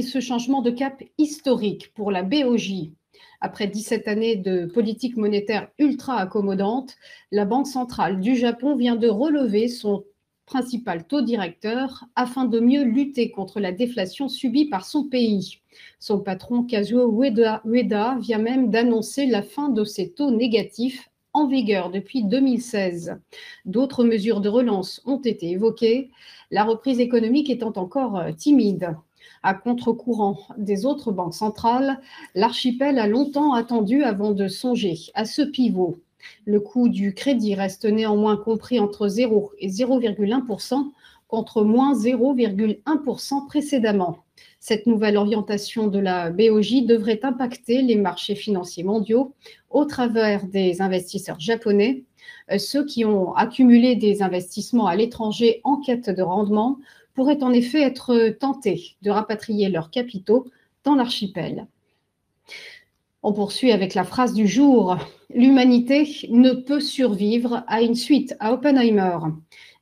et ce changement de cap historique pour la BOJ. Après 17 années de politique monétaire ultra accommodante, la Banque centrale du Japon vient de relever son principal taux directeur afin de mieux lutter contre la déflation subie par son pays. Son patron Kazuo Ueda vient même d'annoncer la fin de ces taux négatifs en vigueur depuis 2016. D'autres mesures de relance ont été évoquées, la reprise économique étant encore timide. À contre-courant des autres banques centrales, l'archipel a longtemps attendu avant de songer à ce pivot. Le coût du crédit reste néanmoins compris entre 0 et 0,1% contre moins 0,1% précédemment. Cette nouvelle orientation de la BOJ devrait impacter les marchés financiers mondiaux au travers des investisseurs japonais. Ceux qui ont accumulé des investissements à l'étranger en quête de rendement pourraient en effet être tentés de rapatrier leurs capitaux dans l'archipel. On poursuit avec la phrase du jour. L'humanité ne peut survivre à une suite à Oppenheimer.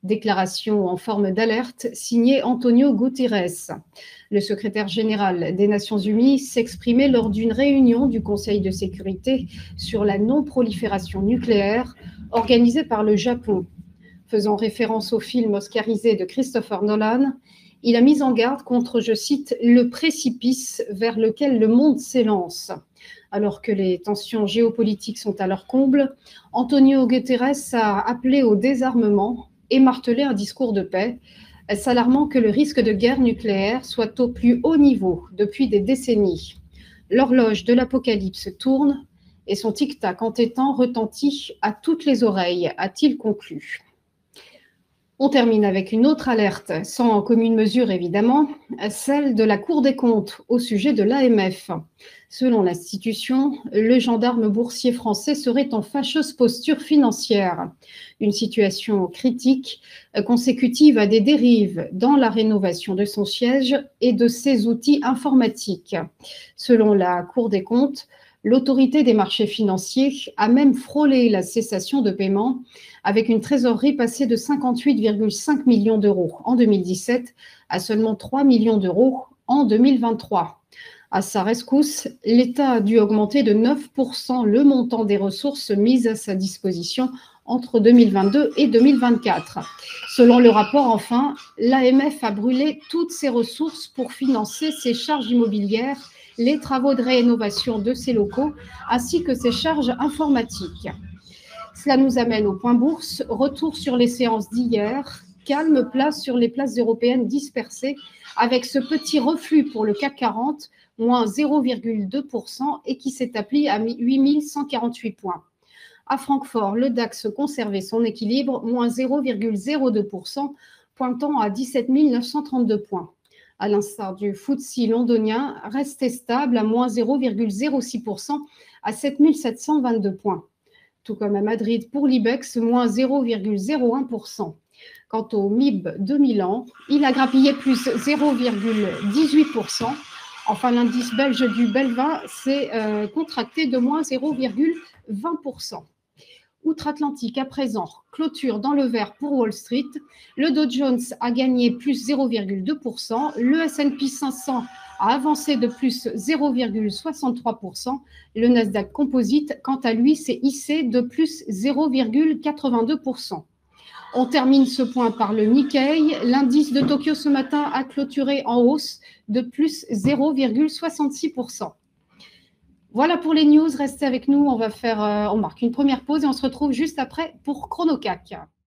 Déclaration en forme d'alerte signée Antonio Guterres. Le secrétaire général des Nations Unies s'exprimait lors d'une réunion du Conseil de sécurité sur la non-prolifération nucléaire organisée par le Japon. Faisant référence au film oscarisé de Christopher Nolan, il a mis en garde contre, je cite, « le précipice vers lequel le monde s'élance ». Alors que les tensions géopolitiques sont à leur comble, Antonio Guterres a appelé au désarmement et martelé un discours de paix, s'alarmant que le risque de guerre nucléaire soit au plus haut niveau depuis des décennies. L'horloge de l'apocalypse tourne et son tic-tac entêtant retentit à toutes les oreilles, a-t-il conclu. On termine avec une autre alerte, sans commune mesure évidemment, celle de la Cour des comptes au sujet de l'AMF. Selon l'institution, le gendarme boursier français serait en fâcheuse posture financière. Une situation critique consécutive à des dérives dans la rénovation de son siège et de ses outils informatiques. Selon la Cour des comptes, l'autorité des marchés financiers a même frôlé la cessation de paiement avec une trésorerie passée de 58,5 millions d'euros en 2017 à seulement 3 millions d'euros en 2023. À sa rescousse, l'État a dû augmenter de 9% le montant des ressources mises à sa disposition entre 2022 et 2024. Selon le rapport, enfin, l'AMF a brûlé toutes ses ressources pour financer ses charges immobilières, les travaux de rénovation de ses locaux, ainsi que ses charges informatiques. Cela nous amène au point bourse. Retour sur les séances d'hier. Calme place sur les places européennes dispersées, avec ce petit reflux pour le CAC 40, moins 0,2%, et qui s'établit à 8148 points. À Francfort, le DAX conservait son équilibre, moins 0,02%, pointant à 17 932 points. À l'instar du FTSE londonien, resté stable à moins 0,06% à 7 722 points. Tout comme à Madrid pour l'IBEX, moins 0,01%. Quant au MIB de Milan, il a grappillé plus 0,18%. Enfin, l'indice belge du Belvin s'est contracté de moins 0,20%. Outre-Atlantique, à présent, clôture dans le vert pour Wall Street. Le Dow Jones a gagné plus 0,2%. Le S&P 500 a avancé de plus 0,63%. Le Nasdaq Composite, quant à lui, s'est hissé de plus 0,82%. On termine ce point par le Nikkei. L'indice de Tokyo ce matin a clôturé en hausse de plus 0,66%. Voilà pour les news, restez avec nous, on marque une première pause et on se retrouve juste après pour ChronoCac.